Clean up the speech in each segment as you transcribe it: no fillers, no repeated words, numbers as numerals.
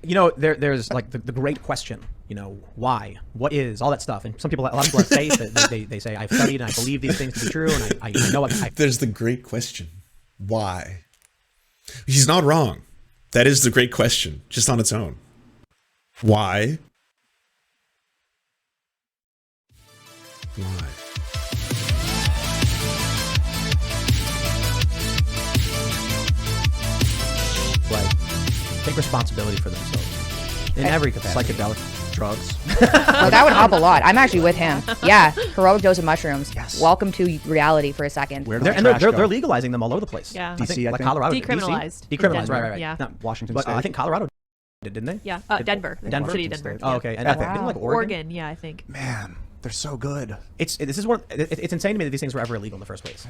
You know, there's like the great question, you know, why, what is, all that stuff. And a lot of people say that they say, I've studied and I believe these things to be true. And I know There's the great question. Why? He's not wrong. That is the great question, just on its own. Why? Why? like take responsibility for themselves in every capacity. Psychedelic drugs. Oh, that would help a lot. I'm actually with him. Yeah, heroic dose of mushrooms. Yes. Welcome to reality for a second. Where did They're, the and trash they're go? legalizing them all over the place. Yeah. DC, I like think. Colorado, Decriminalized. DC? Decriminalized, right. Yeah. No, Washington but State. I think Colorado did, didn't they? Yeah. Denver. Denver? City, Denver. Oh, Yeah. okay. And Wow. I think, didn't like Oregon? Yeah, I think. Man, they're so good. It's insane to me that these things were ever illegal in the first place.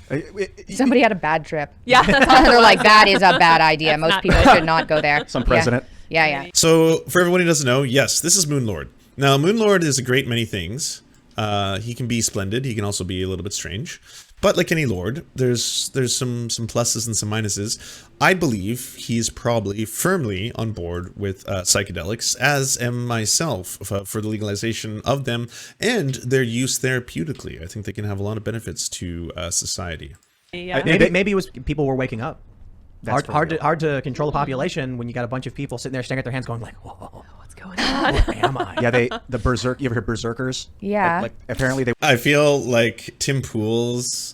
I know. Somebody had a bad trip. Yeah. They're like, that is a bad idea. Most people should not go there. Some president. Yeah. So, for everyone who doesn't know, yes, this is Moonlord. Now, Moonlord is a great many things. He can be splendid. He can also be a little bit strange. But like any lord, there's some pluses and some minuses. I believe he's probably firmly on board with psychedelics, as am myself, for the legalization of them and their use therapeutically. I think they can have a lot of benefits to society. Yeah. Maybe it was people were waking up. That's Hard to control the population when you got a bunch of people sitting there staring at their hands going like, whoa, What's going on? where am I? Yeah, the berserk. You ever heard berserkers? Yeah. Like apparently they. I feel like Tim Pool's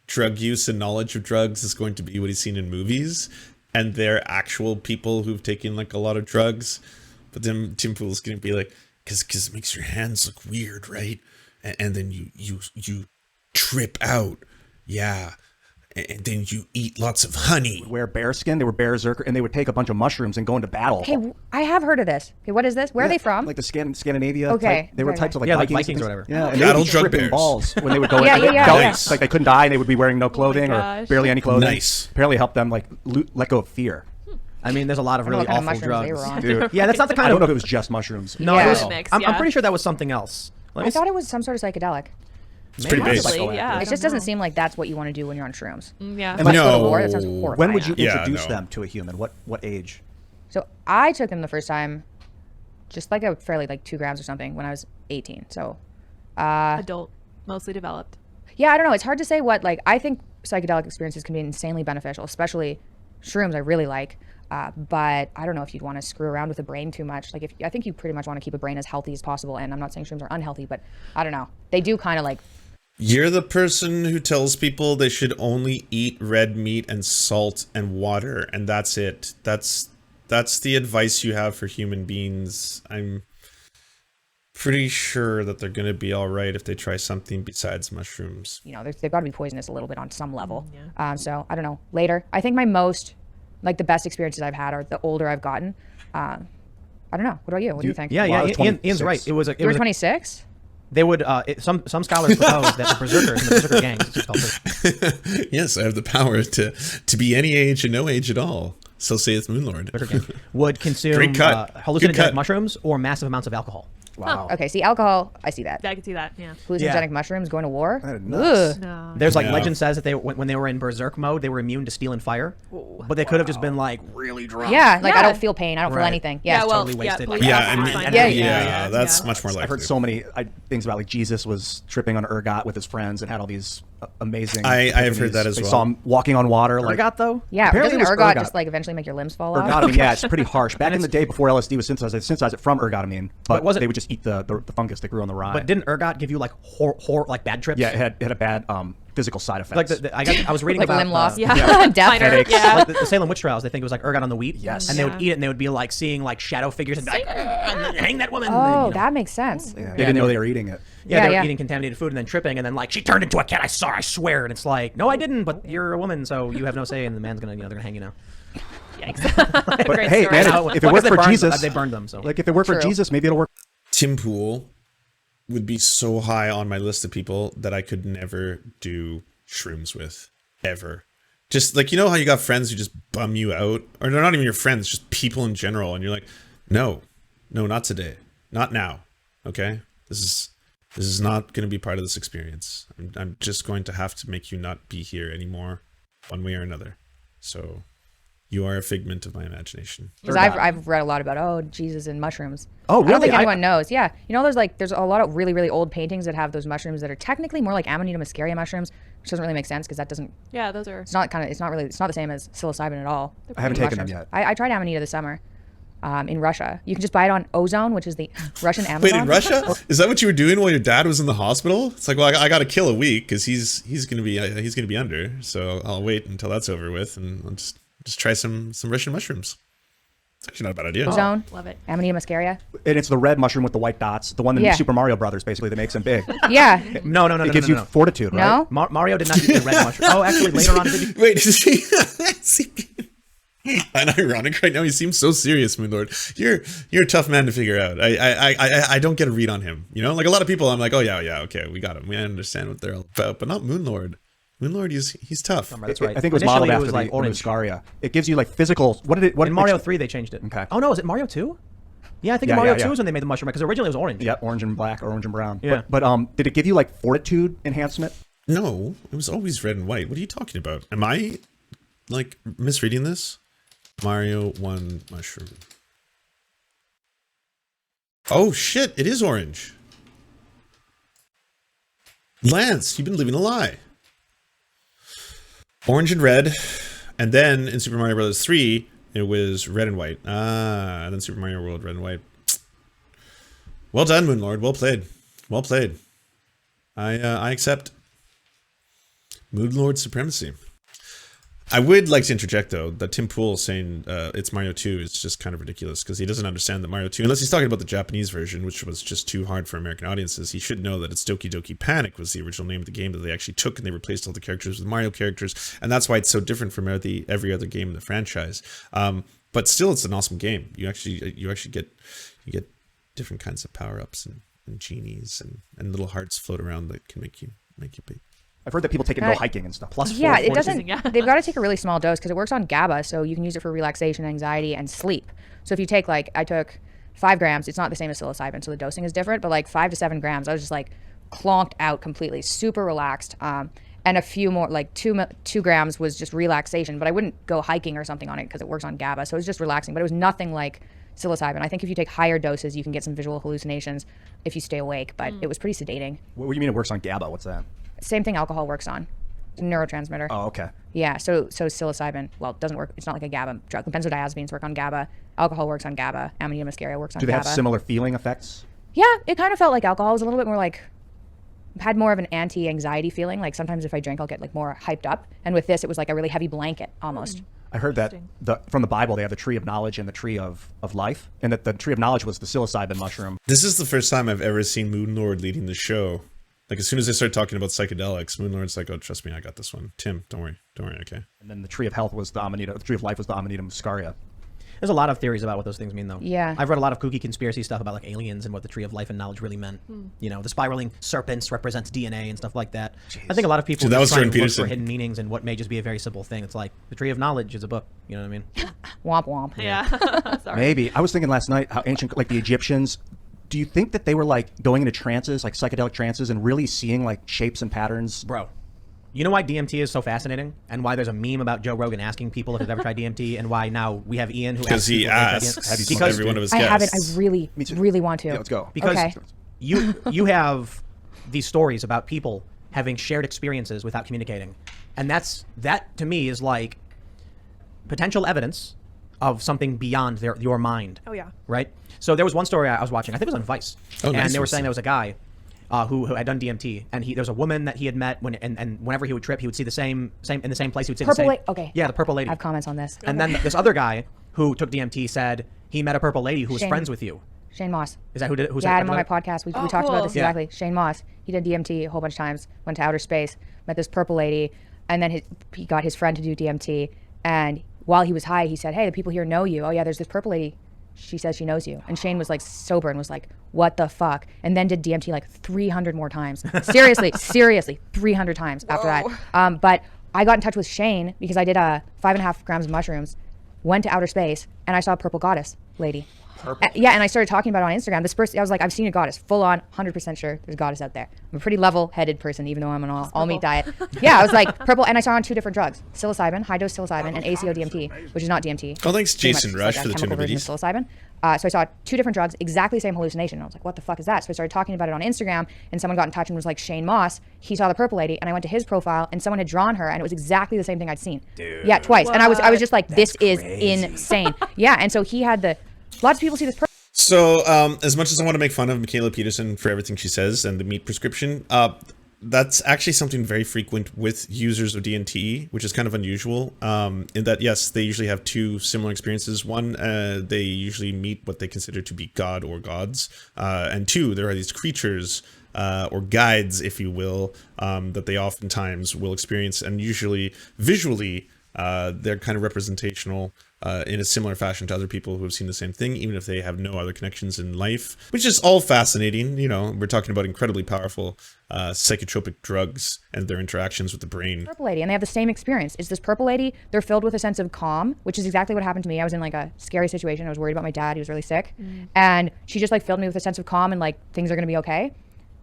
drug use and knowledge of drugs is going to be what he's seen in movies, and they're actual people who've taken like a lot of drugs. But then Tim Pool's going to be like, because it makes your hands look weird, right? And then you trip out, yeah. And then you eat lots of honey. Wear bear skin. They were berserker, and they would take a bunch of mushrooms and go into battle. Okay, I have heard of this. Okay, what is this? Where are they from? Like the Scandinavia. Okay, Type. They were okay. types of like Yeah, like Vikings, Vikings or and whatever. things. Yeah, and Battle they would be drug tripping bears. balls when they would go. Yeah, into yeah. Nice. Like they couldn't die, and they would be wearing no clothing or gosh. barely any clothing. Nice. Apparently, helped them like let go of fear. I mean, there's a lot of I don't know really what kind of awful mushrooms drugs. they were on. Dude, Yeah, that's not the I kind don't know of. if it was just mushrooms. No, Yeah, it it was, was mixed, I'm yeah. pretty sure that was something else. Let me I thought it was some sort of psychedelic. It's pretty basic. Honestly, yeah. I It just don't doesn't know. seem like that's what you want to do when you're on shrooms. Yeah. And Let's like, go to No. war. That sounds horrifying. when would you Yeah, introduce no. them to a human? What age? So I took them the first time, just like a fairly like 2 grams or something when I was 18. So, Adult, mostly developed. yeah, I don't know. It's hard to say what, like, I think psychedelic experiences can be insanely beneficial, especially shrooms I really like. But I don't know if you'd want to screw around with the brain too much. Like, I think you pretty much want to keep a brain as healthy as possible. And I'm not saying shrooms are unhealthy, but I don't know. They do kind of like, You're the person who tells people they should only eat red meat and salt and water, and that's it. That's the advice you have for human beings. I'm pretty sure that they're going to be all right if they try something besides mushrooms. you know, they've got to be poisonous a little bit on some level. Yeah. So I don't know. Later, I think my most, like, the best experiences I've had are the older I've gotten. I don't know. What about you? What do you think? Yeah, Well, I yeah. was Ian's 26. right. It was a. You were 26? They would. Some scholars propose that the berserkers and the berserker gangs, it's just called Yes, I have the power to be any age and no age at all. So saith Moonlord. berserker gang, would consume Great cut. Good hallucinogenic cut. mushrooms or massive amounts of alcohol. Wow. Okay, see, alcohol, I see that. I can see that. Yeah. Hallucinogenic mushrooms going to war? That is nuts. Ugh. No. There's like Yeah. legend says that they when they were in berserk mode, they were immune to steel and fire, but they could have just been like really drunk. Yeah, like, I Yeah. don't feel pain. I don't feel Right. anything. Yeah. well, totally wasted. police Yeah, officers and, find yeah, it. yeah, that's yeah. much more likely. I've heard so many things about like Jesus was tripping on ergot with his friends and had all these amazing. I have heard epiphanies. that as They well. saw him walking on water. Like Ergot though. Yeah, Apparently doesn't it was ergot ergot. just like eventually make your limbs fall off? ergotamine, yeah, it's pretty harsh. Back in the day before LSD was synthesized, they synthesized it from ergotamine, but was it- they would just eat the fungus that grew on the rye. But didn't ergot give you like like bad trips? yeah, it had a bad physical side Like effects. I was reading Like about limb loss? Yeah. Death? Minor, Headaches. Yeah. like the Salem witch trials. They think it was like ergot on the wheat. Yes. And they would Yeah. eat it, and they would be like seeing like shadow figures and be like, hang that woman. Oh, You know. that makes sense. yeah, they didn't know they were eating it. Yeah, Yeah, they were yeah. eating contaminated food and then tripping, and then like she turned into a cat. I swear. And it's like, no, I didn't. But you're a woman, so you have no say, and the man's gonna, they're gonna hang you now. Yikes. But Great hey, story. man, Now, if it well, I worked guess for they burned- Jesus, they burned them. So like if it worked for True. Jesus, maybe it'll work. Tim Pool would be so high on my list of people that I could never do shrooms with, ever. Just like, you know how you got friends who just bum you out, or they're not even your friends, just people in general, and you're like, no, not today, not now. Okay, this is not going to be part of this experience. I'm just going to have to make you not be here anymore, one way or another. So You are a figment of my imagination. Because I've read a lot about Jesus and mushrooms. Oh, I don't really? think anyone knows. Yeah, there's a lot of really old paintings that have those mushrooms that are technically more like Amanita muscaria mushrooms, which doesn't really make sense because that doesn't. Yeah, those are. It's not the same as psilocybin at all. I haven't taken them yet. I tried Amanita this summer. In Russia, you can just buy it on Ozone, which is the Russian Amazon. Wait, in Russia? Is that what you were doing while your dad was in the hospital? It's like, well, I got to kill a week because he's gonna be under. So I'll wait until that's over with, and I'll just try some Russian mushrooms. It's actually not a bad idea. Ozone, Love it. Amanita muscaria. And it's the red mushroom with the white dots, the one in Super Mario Brothers, basically, that makes him big. Yeah. No. It gives you fortitude, right? No. Mario did not eat the red mushroom. Oh, actually, later on, did he? Wait, is he? And ironic right now. He seems so serious, Moonlord. You're a tough man to figure out. I don't get a read on him. You know, like a lot of people, I'm like, oh yeah, okay, we got him. We understand what they're all about, but not Moonlord. Moonlord, he's tough. That's right. I think it was Initially, modeled it after was the like orange. Muscaria. It gives you like physical. What did it? What In Mario 3, they changed it. Okay. Oh no, is it Mario 2? Yeah, I think Yeah, in Mario yeah, 2 is when they made the mushroom because originally it was orange. Yeah, orange and black, or orange and brown. Yeah. But did it give you like fortitude enhancement? No, it was always red and white. What are you talking about? Am I like misreading this? Mario 1 mushroom. Oh shit, it is orange. Lance, you've been living a lie. Orange and red, and then in Super Mario Bros. 3, it was red and white. And then Super Mario World, red and white. Well done, Moonlord. Well played. Well played. I accept Moonlord supremacy. I would like to interject, though, that Tim Pool saying it's Mario 2 is just kind of ridiculous because he doesn't understand that Mario 2, unless he's talking about the Japanese version, which was just too hard for American audiences, he should know that it's Doki Panic was the original name of the game that they actually took, and they replaced all the characters with Mario characters, and that's why it's so different from every other game in the franchise. But still, it's an awesome game. You actually get different kinds of power-ups and genies and little hearts float around that can make you big. I've heard that people take it to go hiking and stuff. Plus Yeah, 4 it fortitude. doesn't. Yeah. They've got to take a really small dose because it works on GABA, so you can use it for relaxation, anxiety, and sleep. So if you take I took 5 grams. It's not the same as psilocybin, so the dosing is different. But 5 to 7 grams, I was just clonked out completely, super relaxed. And a few more, 2 grams was just relaxation. But I wouldn't go hiking or something on it because it works on GABA, so it was just relaxing. But it was nothing like psilocybin. I think if you take higher doses, you can get some visual hallucinations if you stay awake. But it was pretty sedating. What do you mean it works on GABA? What's that? Same thing alcohol works on. It's a neurotransmitter. Oh, okay. Yeah, so psilocybin, well, it doesn't work. It's not like a GABA drug. Benzodiazepines work on GABA. Alcohol works on GABA. Amanita muscaria works on Do they GABA. have similar feeling effects? Yeah, it kind of felt like alcohol was a little bit more had more of an anti-anxiety feeling. Sometimes if I drink, I'll get more hyped up. And with this, it was a really heavy blanket almost. I heard that from the Bible, they have the tree of knowledge and the tree of life, and that the tree of knowledge was the psilocybin mushroom. This is the first time I've ever seen Moonlord leading the show. As soon as I started talking about psychedelics, Moonlord's like, oh, trust me, I got this one. Tim, don't worry, okay. And then the tree of health was the Amanita, the tree of life was the Amanita muscaria. There's a lot of theories about what those things mean, though. Yeah. I've read a lot of kooky conspiracy stuff about aliens and what the tree of life and knowledge really meant. The spiraling serpents represents DNA and stuff like that. Jeez. I think a lot of people So that was trying Jordan to look Peterson. for hidden meanings and what may just be a very simple thing. It's like the tree of knowledge is a book. You know what I mean? Womp womp. Yeah. Sorry. Maybe. I was thinking last night how ancient, the Egyptians, do you think that they were going into trances, psychedelic trances, and really seeing shapes and patterns? Bro, you know why DMT is so fascinating, and why there's a meme about Joe Rogan asking people if they've ever tried DMT, and why now we have Ian who Because he asks because every one of his I guests. haven't. I really want to. Yeah, let's go. Because Okay. you have these stories about people having shared experiences without communicating, and that to me is potential evidence of something beyond your mind. Oh, yeah. Right? So there was one story I was watching, I think it was on Vice. Oh, nice. And they were saying there was a guy who had done DMT, and there was a woman that he had met and whenever he would trip, he would see the same in the same place. He would see Purple the same. lady. Okay. Yeah, the purple lady. I have comments on this. And then this other guy who took DMT said he met a purple lady who was Shane. friends with you. Shane Moss. Is that who did it? Who's Yeah, I that? had him on my podcast. We talked about this Yeah. exactly. Shane Moss. He did DMT a whole bunch of times. Went to outer space. Met this purple lady, and then he got his friend to do DMT. And while he was high, he said, "Hey, the people here know you. Oh yeah, there's this purple lady. She says she knows you." And Shane was sober and was like, "What the fuck?" And then did DMT 300 more times. Seriously, 300 times after that. But I got in touch with Shane because I did 5.5 grams of mushrooms, went to outer space, and I saw a purple goddess lady. Yeah, and I started talking about it on Instagram. This person, I was like, I've seen a goddess, full on, 100% sure there's a goddess out there. I'm a pretty level-headed person, even though I'm on all meat diet. Yeah, I was like, purple, and I saw on 2 different drugs, psilocybin, high-dose psilocybin, and ACO DMT, which is not DMT. Oh, thanks, Pretty much Jason just Rush, like for a the chemical version of psilocybin. So I saw 2 different drugs, exactly the same hallucination. And I was like, what the fuck is that? So I started talking about it on Instagram, and someone got in touch and was like, Shane Moss. He saw the purple lady, and I went to his profile, and someone had drawn her, and it was exactly the same thing I'd seen. Dude. Yeah, twice. And I was just like, this is crazy. insane. Yeah, and so he had lots of people see this purple. So, as much as I want to make fun of Mikhaila Peterson for everything she says and the meat prescription, that's actually something very frequent with users of DMT, which is kind of unusual, in that, yes, they usually have 2 similar experiences. One, they usually meet what they consider to be God or gods. And 2, there are these creatures, or guides, if you will, that they oftentimes will experience. And usually, visually, they're kind of representational in a similar fashion to other people who have seen the same thing, even if they have no other connections in life, which is all fascinating. You know, we're talking about incredibly powerful psychotropic drugs and their interactions with the brain. Purple lady, and they have the same experience. It's this purple lady. They're filled with a sense of calm, which is exactly what happened to me. I was in like a scary situation. I was worried about my dad. He was really sick. And she just like filled me with a sense of calm and like things are going to be okay.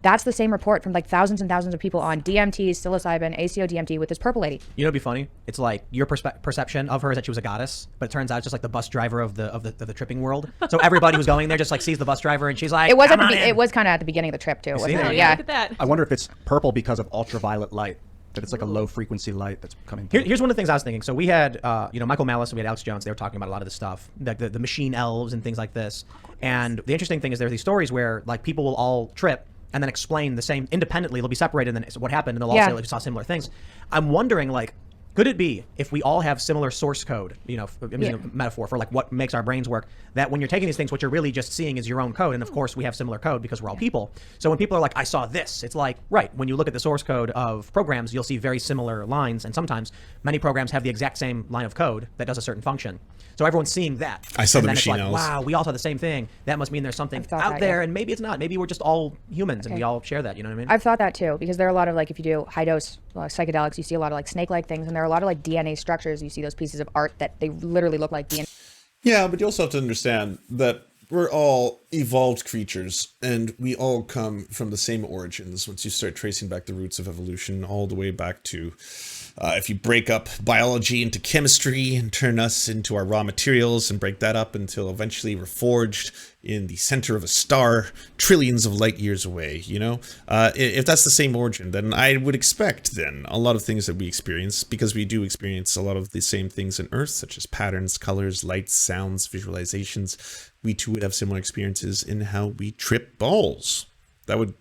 That's the same report from like thousands and thousands of people on DMT, psilocybin, ACO DMT with this purple lady. You know, it'd be funny. It's like your perception of her is that she was a goddess, but it turns out it's just like the bus driver of the tripping world. So everybody who's going there just like sees the bus driver, and she's like, It was "Come on in." it was kind of at the beginning of the trip too, wasn't that? it? Oh, Yeah. Look at that. I wonder if it's purple because of ultraviolet light. That it's like a low frequency light that's coming through. Here's one of the things I was thinking. So we had, Michael Malice and we had Alex Jones. They were talking about a lot of this stuff, like the machine elves and things like this. And the interesting thing is there are these stories where like people will all trip and then explain the same independently. They'll be separated and then what happened, and they'll all say like, we saw similar things. I'm wondering, like, could it be if we all have similar source code, I'm using a metaphor for like what makes our brains work, that when you're taking these things, what you're really just seeing is your own code. And of course we have similar code because we're all people. So when people are like, I saw this, it's like, right, when you look at the source code of programs, you'll see very similar lines. And sometimes many programs have the exact same line of code that does a certain function. So everyone's seeing that. I saw and the then machine it's like, elves. wow, we all saw the same thing. That must mean there's something thought out that, there, yeah. and maybe it's not. Maybe we're just all humans and we all share that. You know what I mean? I've thought that too, because there are a lot of like, if you do high dose psychedelics, you see a lot of like snake-like things, and there are a lot of like DNA structures. You see those pieces of art that they literally look like DNA. Yeah, but you also have to understand that we're all evolved creatures, and we all come from the same origins. Once you start tracing back the roots of evolution, all the way back to if you break up biology into chemistry and turn us into our raw materials and break that up until eventually we're forged in the center of a star trillions of light years away, if that's the same origin, then I would expect then a lot of things that we experience, because we do experience a lot of the same things on Earth, such as patterns, colors, lights, sounds, visualizations. We too would have similar experiences in how we trip balls. That would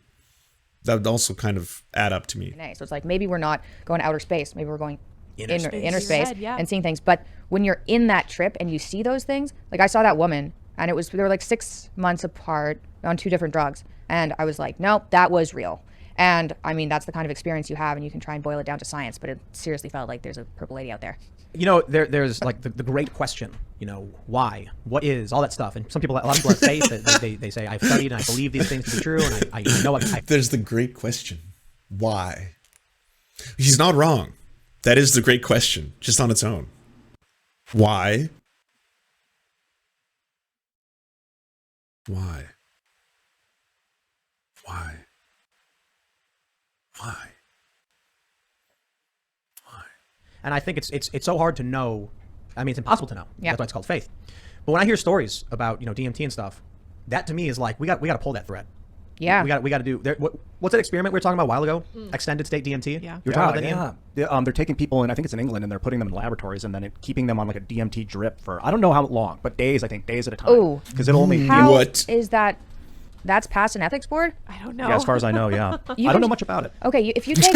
also kind of add up to me. So it's like, maybe we're not going to outer space. Maybe we're going inner space Said, yeah. and seeing things. But when you're in that trip and you see those things, like I saw that woman, and they were like 6 months apart on 2 different drugs. And I was like, no, that was real. And I mean, that's the kind of experience you have, and you can try and boil it down to science, but it seriously felt like there's a purple lady out there. There's like the great question, why, what is, all that stuff. And a lot of people have faith. They say, I've studied and I believe these things to be true, and I know There's the great question. Why? He's not wrong. That is the great question, just on its own. Why? Why? Why? Why? Why? And I think it's so hard to know. I mean, it's impossible to know. Yeah. That's why it's called faith. But when I hear stories about DMT and stuff, that to me is like we got to pull that thread. Yeah. We got to do. What's that experiment we were talking about a while ago? Extended state DMT. Yeah. You were talking about that, Ian? They're taking people in, I think it's in England, and they're putting them in laboratories and then keeping them on like a DMT drip for, I don't know how long, but days at a time. Ooh. Because it'll only... How What? is that? That's past an ethics board? I don't know. Yeah, as far as I know, yeah. I don't know much about it. Okay, if you take...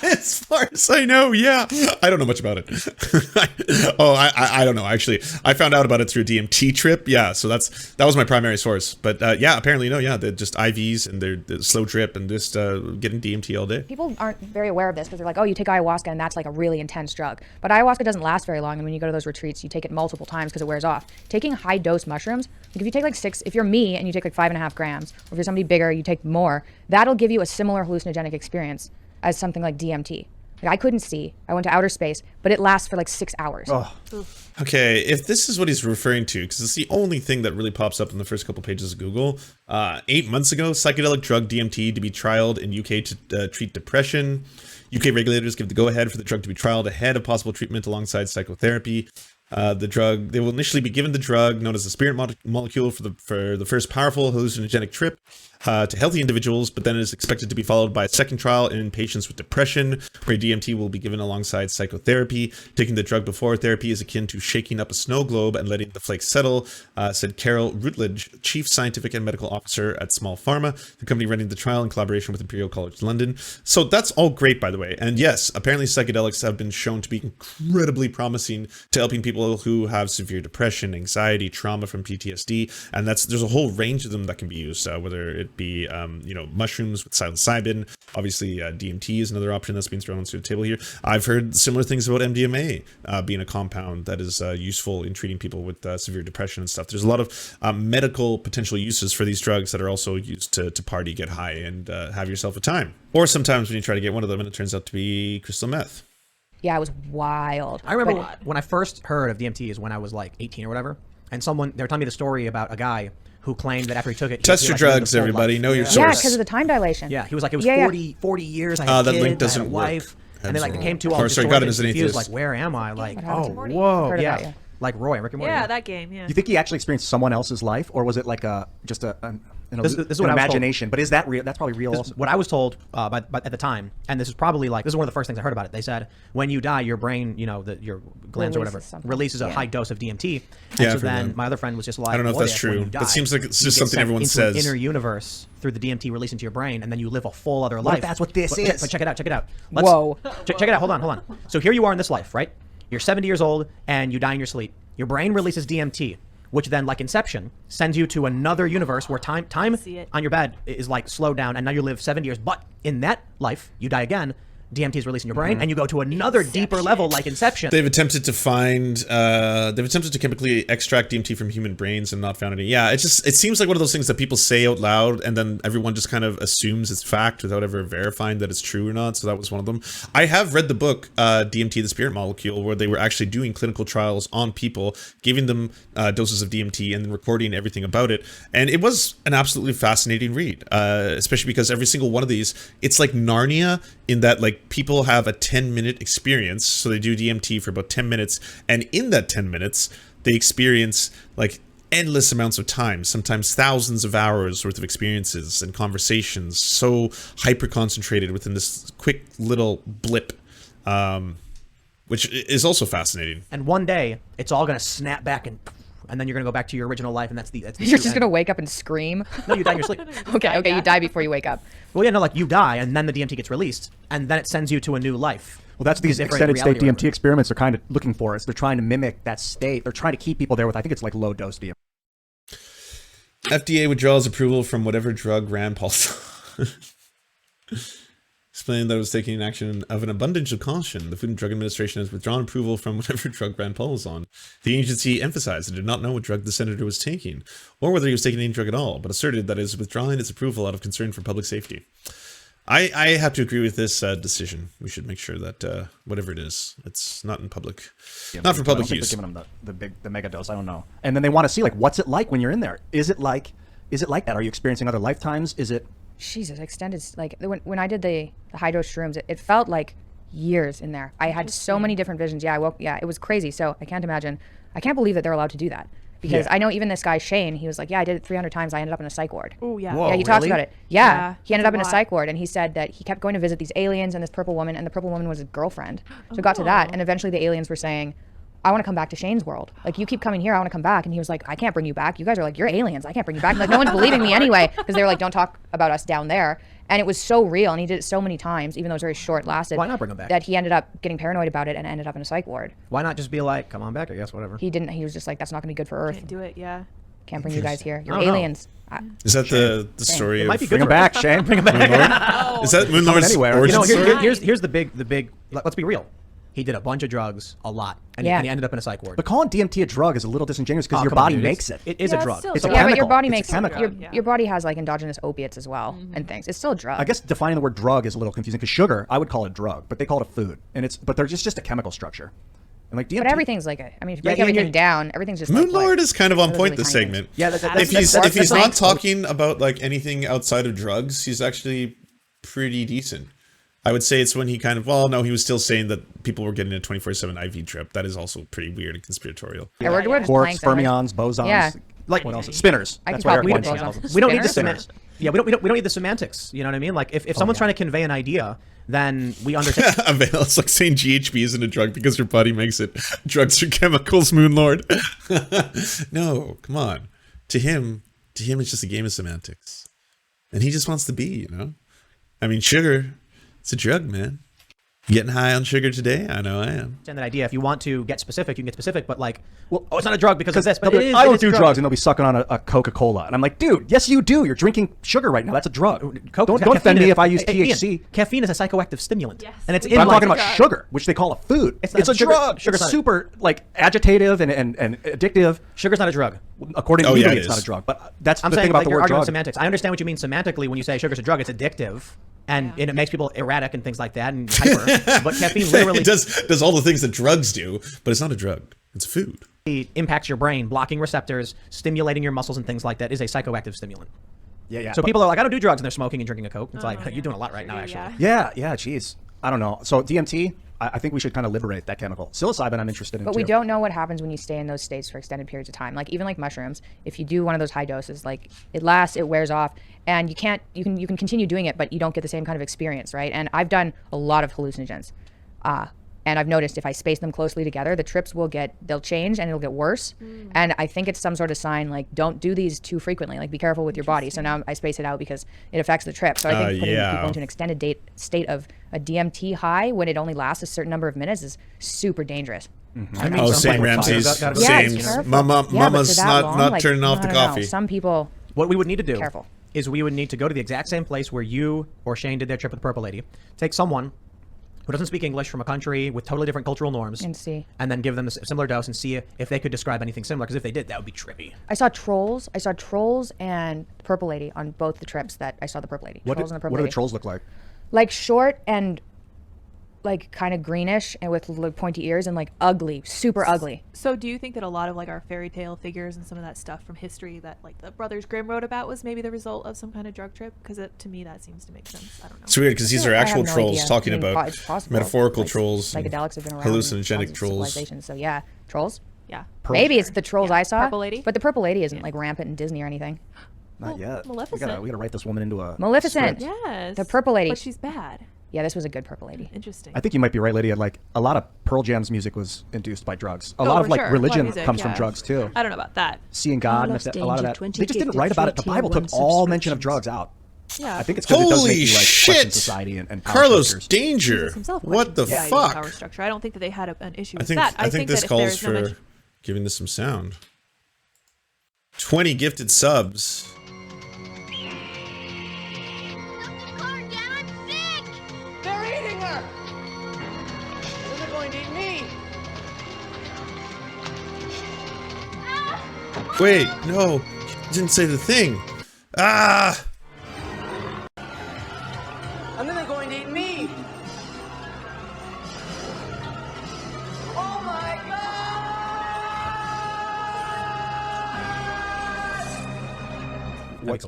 As far as I know, yeah. I don't know much about it. I don't know, actually. I found out about it through a DMT trip. Yeah, so that was my primary source. But yeah, apparently, no, yeah, they're just IVs and they're slow drip and just getting DMT all day. People aren't very aware of this because they're like, oh, you take ayahuasca and that's like a really intense drug. But ayahuasca doesn't last very long, and when you go to those retreats, you take it multiple times because it wears off. Taking high dose mushrooms, like if you take like 6, if you're me and you take like 5.5 grams, or if you're somebody bigger, you take more, that'll give you a similar hallucinogenic experience as something like DMT. Like, I couldn't see. I went to outer space, but it lasts for like 6 hours. Oh. Okay, if this is what he's referring to, because it's the only thing that really pops up in the first couple pages of Google. 8 months ago, psychedelic drug DMT to be trialed in UK to treat depression. UK regulators give the go-ahead for the drug to be trialed ahead of possible treatment alongside psychotherapy. They will initially be given the drug known as the spirit molecule for the first powerful hallucinogenic trip to healthy individuals, but then it is expected to be followed by a second trial in patients with depression, where DMT will be given alongside psychotherapy. Taking the drug before therapy is akin to shaking up a snow globe and letting the flakes settle, said Carol Rutledge, Chief Scientific and Medical Officer at Small Pharma, the company running the trial in collaboration with Imperial College London. So that's all great, by the way. And yes, apparently psychedelics have been shown to be incredibly promising to helping people who have severe depression, anxiety, trauma from PTSD, and there's a whole range of them that can be used, whether it be mushrooms with psilocybin. Obviously DMT is another option that's being thrown onto the table here. I've heard similar things about MDMA being a compound that is useful in treating people with severe depression and stuff. There's a lot of medical potential uses for these drugs that are also used to party, get high, and have yourself a time. Or sometimes when you try to get one of them and it turns out to be crystal meth. Yeah, it was wild. I remember when I first heard of DMT is when I was like 18 or whatever, and they were telling me the story about a guy who claimed that after he took it, test your drugs, everybody. Know your source. Yeah, because of the time dilation. Yeah, he was like, it was 40 years. I had that kids, link doesn't I had a work. wife, and they came to all Or, this sorry, story got him and as an confused, atheist. like, where am I? Like, What happened to oh, Morty? whoa, Heard yeah. about, yeah. Like Roy and Rick and Morty. Yeah, that game. Yeah. You think he actually experienced someone else's life, or was it like just an This is what I was told. imagination? But is that real? That's probably real. This Also. is what I was told at the time, and this is probably this is one of the first things I heard about it. They said when you die, your brain, your glands or whatever, releases a high dose of DMT. And Yeah, so I've heard then that. my other friend was just like, I don't know if "What that's when true. you die, That seems like it's you just get something sent everyone into says. An inner universe through the DMT released into your brain, and then you live a full other What life. if that's what this But is? check it out. Check it out. Whoa. Check it out. Hold on. So here you are in this life, right? You're 70 years old, and you die in your sleep. Your brain releases DMT, which then, like Inception, sends you to another universe where time on your bed is like slowed down, and now you live 70 years. But in that life, you die again. DMT is released in your brain, and you go to another deeper level, like Inception. They've attempted to chemically extract DMT from human brains and not found any. Yeah, it seems like one of those things that people say out loud, and then everyone just kind of assumes it's fact without ever verifying that it's true or not. So that was one of them. I have read the book DMT, the Spirit Molecule, where they were actually doing clinical trials on people, giving them doses of DMT and then recording everything about it. And it was an absolutely fascinating read, especially because every single one of these, it's like Narnia in that like people have a 10-minute experience. So they do DMT for about 10 minutes. And in that 10 minutes, they experience like endless amounts of time, sometimes thousands of hours worth of experiences and conversations, so hyper concentrated within this quick little blip, which is also fascinating. And one day, it's all going to snap back, and then you're going to go back to your original life, and that's the You're true just end. going to wake up and scream. No, you die in your sleep. Okay, you die before you wake up. Well, yeah, no, like you die, and then the DMT gets released, and then it sends you to a new life. Well, that's these Different extended state reality or DMT experiments are kind of looking for. Is they're trying to mimic that state. They're trying to keep people there with, I think it's like low dose DMT. FDA withdraws approval from whatever drug Rand Paul saw. Explained that it was taking action of an abundance of caution. The Food and Drug Administration has withdrawn approval from whatever drug Rand Paul was on. The agency emphasized it did not know what drug the senator was taking, or whether he was taking any drug at all, but asserted that it is withdrawing its approval out of concern for public safety. I have to agree with this decision. We should make sure that whatever it is, it's not in public, not for public use. They're giving them the mega dose. I don't know. And then they want to see like what's it like when you're in there. Is it like that? Are you experiencing other lifetimes? Is it? Jesus, extended, like when I did the high dose shrooms, it felt like years in there. I had so many different visions. Yeah, it was crazy. So I can't believe that they're allowed to do that. Because I know even this guy, Shane, he was like, yeah, I did it 300 times. I ended up in a psych ward. Oh, yeah. Whoa. Yeah, he talks really? about it. Yeah, Yeah, he ended it's up a in a lot. psych ward, and he said that he kept going to visit these aliens and this purple woman, and the purple woman was his girlfriend. So it got to that, and eventually the aliens were saying, I want to come back to Shane's world. Like, you keep coming here, I want to come back. And he was like, I can't bring you back. You guys are like, you're aliens. I can't bring you back. Like, no one's believing me anyway, because they were like, don't talk about us down there. And it was so real, and he did it so many times, even though it was very short lasted. Why not bring him back? That he ended up getting paranoid about it and ended up in a psych ward. Why not just be like, come on back, I guess, whatever. He didn't. He was just like, that's not going to be good for Earth. Can't do it. Yeah. Can't bring you guys here. You're I don't know. aliens. Is that the story It of might be Bring good them for back, Shane. Bring them back. Moonlord? Is that Moonlord's anywhere. origin You know, story? here's the big. Let's be real. he did a bunch of drugs, a lot, and, Yeah. and he ended up in a psych ward. But calling DMT a drug is a little disingenuous because Oh, your come on, body dude. makes it. It is Yeah, a it's drug. still It's a drug. Yeah, but chemical. your body It's a makes chemical. your body has like endogenous opiates as well and things. It's still a drug. I guess defining the word drug is a little confusing because sugar, I would call it a drug, but they call it a food, and but they're just a chemical structure. And like DMT, but everything's like a. I mean, if you break yeah, everything you're- down, everything's just like Moonlord what? is kind of on Those point really this tiny segment. Yeah, If he's that's not science. talking about like anything outside of drugs, he's actually pretty decent. I would say it's when he kind of, well, no, he was still saying that people were getting a 24/7 IV trip. That is also pretty weird and conspiratorial. Yeah, we're just quarks, playing something. fermions, bosons. Yeah. Like what else? Spinners. I can That's what call Eric weed Weinstein bosons. calls them. We don't need the Spinners? semantics. Yeah, we don't need the semantics. You know what I mean? Like if someone's yeah. trying to convey an idea, then we understand. It's like saying GHB isn't a drug because your body makes it. Drugs are chemicals, Moonlord. No, come on. To him, it's just a game of semantics. And he just wants to be, you know? I mean, sugar, it's a drug, man. Getting high on sugar today? I know I am. that idea. If you want to get specific, you can get specific. But like, Well, oh, it's not a drug because of this. But they'll it be is. like, I it don't is do a drug. drugs, and they'll be sucking on a Coca-Cola. And I'm like, dude, yes, you do. You're drinking sugar right now. That's a drug. Don't offend me if I use THC. Ian, caffeine is a psychoactive stimulant, Yes. and it's But in But I'm like, talking about drug. sugar, which they call a food. It's It's, not- a sugar- drug. sugar's It's not- super like agitative and addictive. sugar's not a drug. According to Oh, me, yeah, it it's not is. a drug. But that's I'm the saying thing about like the you're word arguing drug. semantics. I understand what you mean semantically when you say sugar's a drug. It's addictive, and it makes people erratic and things like that, and hyper. But caffeine literally It does all the things that drugs do, but it's not a drug. It's food. impacts your brain, blocking receptors, stimulating your muscles and things like that. Is a psychoactive stimulant. Yeah. So people are like, I don't do drugs, and they're smoking and drinking a Coke. It's like, yeah. you're doing a lot right now, actually. Yeah. Yeah. Geez. I don't know. So DMT, I think we should kind of liberate that chemical. Psilocybin, I'm interested in But too. we don't know what happens when you stay in those states for extended periods of time. Like even like mushrooms, if you do one of those high doses, like it lasts, it wears off, and you can continue doing it, but you don't get the same kind of experience, right? And I've done a lot of hallucinogens, and I've noticed if I space them closely together, the trips they'll change and it'll get worse. And I think it's some sort of sign like don't do these too frequently. Like be careful with your body. So now I space it out because it affects the trip. So I think putting yeah. people into an extended state of a DMT high when it only lasts a certain number of minutes is super dangerous. I mean, Oh, some same people- Ramses. gotta- Yeah, Same. it's careful. Mama's Yeah, but for that not long, like, turning off I the don't know. coffee. Some people, What we would need to do Careful. is we would need to go to the exact same place where you or Shane did their trip with the Purple Lady, take someone who doesn't speak English from a country with totally different cultural norms, And see. and then give them a similar dose and see if they could describe anything similar. Because if they did, that would be trippy. I saw trolls and the Purple Lady on both the trips that I saw the Purple Lady. What Trolls do and the Purple the Lady. trolls look like? Like short and like kind of greenish and with like pointy ears and like ugly, super ugly. So do you think that a lot of like our fairy tale figures and some of that stuff from history that like the Brothers Grimm wrote about was maybe the result of some kind of drug trip? Because to me that seems to make sense. I don't know. It's weird because these I are have actual no trolls idea. talking I mean, about it's possible. metaphorical Like, trolls, and Psychedelics have been around. in hallucinogenic tons of trolls. civilizations. So yeah, trolls. Yeah. Maybe it's the trolls I saw. Purple Lady? But the Purple Lady isn't like rampant in Disney or anything. Not yet. Maleficent. We gotta write this woman into a Maleficent. script. Yes. The Purple Lady. But she's bad. Yeah, this was a good Purple Lady. Interesting. I think you might be right, Lydia. Like a lot of Pearl Jam's music was induced by drugs. A Oh, lot of for like sure. A lot of religion music, comes from yeah. drugs too. I don't know about that. Seeing God, and lost a lot of danger, that. 20 They just didn't gifted write about it. The free Bible tier took one all mention of subscriptions. drugs out. Yeah. I think it's because it does Holy make you like shit! question society and power Carlos structures. Danger. Jesus himself What the questioned society and fuck? Power structure. I don't think that they had an issue I with think that. I think this that if calls there's no for mention- giving this some sound. 20 gifted subs. They're eating her! And then they're going to eat me! Wait, no, you didn't say the thing. Ah! And then they're going to eat me! Oh my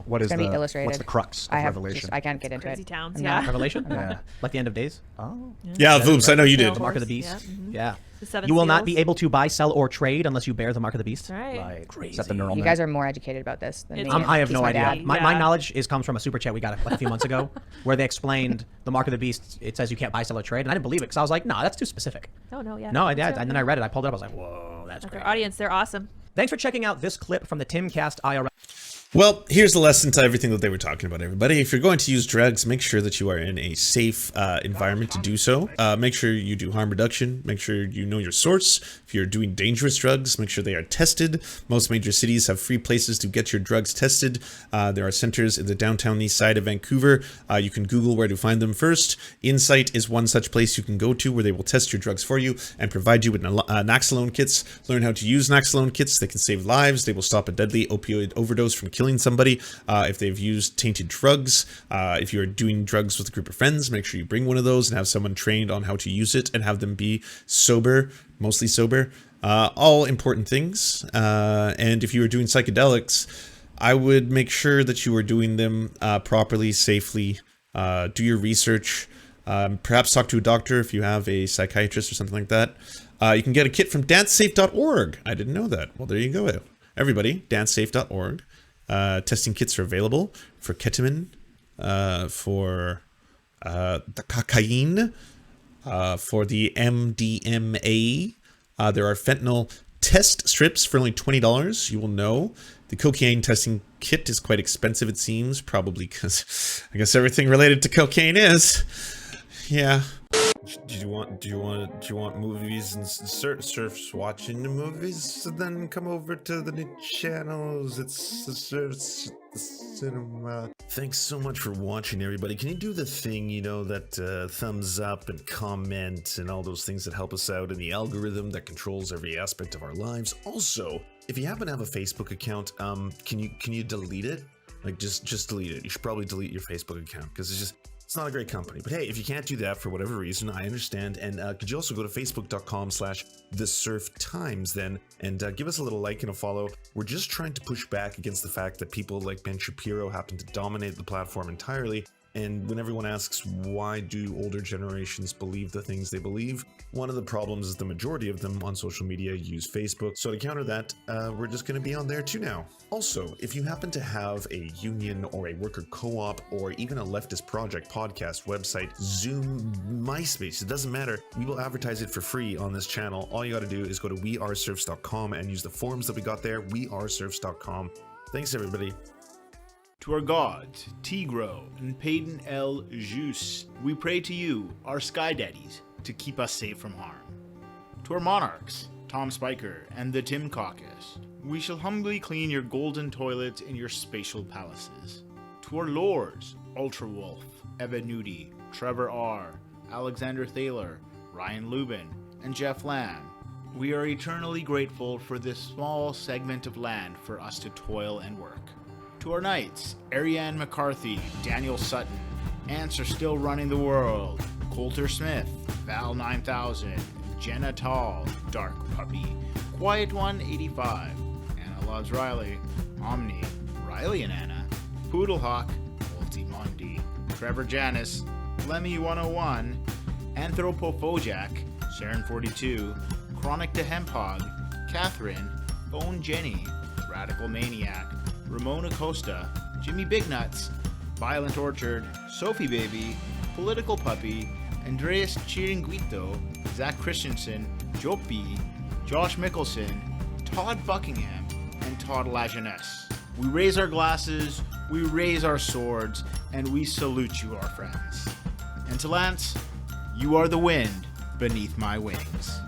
What is It's gonna be the illustrated. what's the crux of I have Revelation? I can't get into Crazy it. towns, I'm yeah. not- Revelation? Yeah. Like the end of days? Oh. Yeah, Voops, I know you did. Of Mark of the course, Beast. yeah, mhm. Yeah. The seven You will not seals. be able to buy, sell, or trade unless you bear the mark of the beast. Right. Right. Except the neural You net. guys are more educated about this than It's- me. I have no Kiss my idea. dad. My Yeah. knowledge comes from a super chat we got like a few months ago where they explained the mark of the beast. It says you can't buy, sell, or trade. And I didn't believe it because I was like, no, that's too specific. Oh no, yeah. No, I did. That's And then I read it. I pulled it up. I was like, whoa, that's That's great. our audience. They're awesome. Thanks for checking out this clip from the Timcast IRL. Well, here's the lesson to everything that they were talking about, everybody. If you're going to use drugs, make sure that you are in a safe environment to do so. Make sure you do harm reduction. Make sure you know your source. If you're doing dangerous drugs, make sure they are tested. Most major cities have free places to get your drugs tested. There are centers in the downtown east side of Vancouver. You can Google where to find them first. Insight is one such place you can go to where they will test your drugs for you and provide you with Naxalone kits. Learn how to use Naxalone kits. They can save lives. They will stop a deadly opioid overdose from killing somebody if they've used tainted drugs. If you're doing drugs with a group of friends, make sure you bring one of those and have someone trained on how to use it and have them be sober, mostly sober. All important things. And if you are doing psychedelics, I would make sure that you are doing them properly, safely. Do your research. Perhaps talk to a doctor if you have a psychiatrist or something like that. You can get a kit from dancesafe.org. I didn't know that. Well, there you go. Everybody, dancesafe.org. Testing kits are available for ketamine, for the cocaine, for the MDMA. There are fentanyl test strips for only $20. You will know. The cocaine testing kit is quite expensive, it seems, probably because I guess everything related to cocaine is. Yeah. Do you want movies and Serfs watching the movies? So then come over to the new channels. It's the Serfs cinema. Thanks so much for watching, everybody. Can you do the thing, that thumbs up and comment and all those things that help us out in the algorithm that controls every aspect of our lives? Also, if you happen to have a Facebook account, can you delete it? Like just delete it. You should probably delete your Facebook account because it's not a great company. But hey, if you can't do that for whatever reason, I understand. And could you also go to facebook.com/thesurftimes then and give us a little like and a follow. We're just trying to push back against the fact that people like Ben Shapiro happen to dominate the platform entirely. And when everyone asks why do older generations believe the things they believe, one of the problems is the majority of them on social media use Facebook. So to counter that, we're just going to be on there too now. Also, if you happen to have a union or a worker co-op or even a leftist project, podcast, website, Zoom, MySpace, it doesn't matter. We will advertise it for free on this channel. All you got to do is go to weareserfs.com and use the forms that we got there, weareserfs.com. Thanks, everybody. To our gods, Tigro and Payden El Jus, we pray to you, our sky daddies, to keep us safe from harm. To our monarchs, Tom Spiker and the Timcast, we shall humbly clean your golden toilets in your spatial palaces. To our lords, Ultra Wolf, Evan Nudie, Trevor R., Alexander Thaler, Ryan Lubin, and Jeff Lamb, we are eternally grateful for this small segment of land for us to toil and work. To our knights, Ariane McCarthy, Daniel Sutton, Ants Are Still Running the World, Coulter Smith, Val 9000, Jenna Tall, Dark Puppy, Quiet One 85, Anna Loves Riley, Omni, Riley and Anna, Poodlehawk, Multimondi, Trevor Janis, Lemmy 101, Anthropophojack, Saren 42, Chronic to Hemphog, Catherine, Bone Jenny, Radical Maniac, Ramona Costa, Jimmy Bignuts, Violent Orchard, Sophie Baby, Political Puppy, Andreas Chiringuito, Zach Christensen, Jopi, Josh Mickelson, Todd Buckingham, and Todd Lajeunesse. We raise our glasses, we raise our swords, and we salute you, our friends. And to Lance, you are the wind beneath my wings.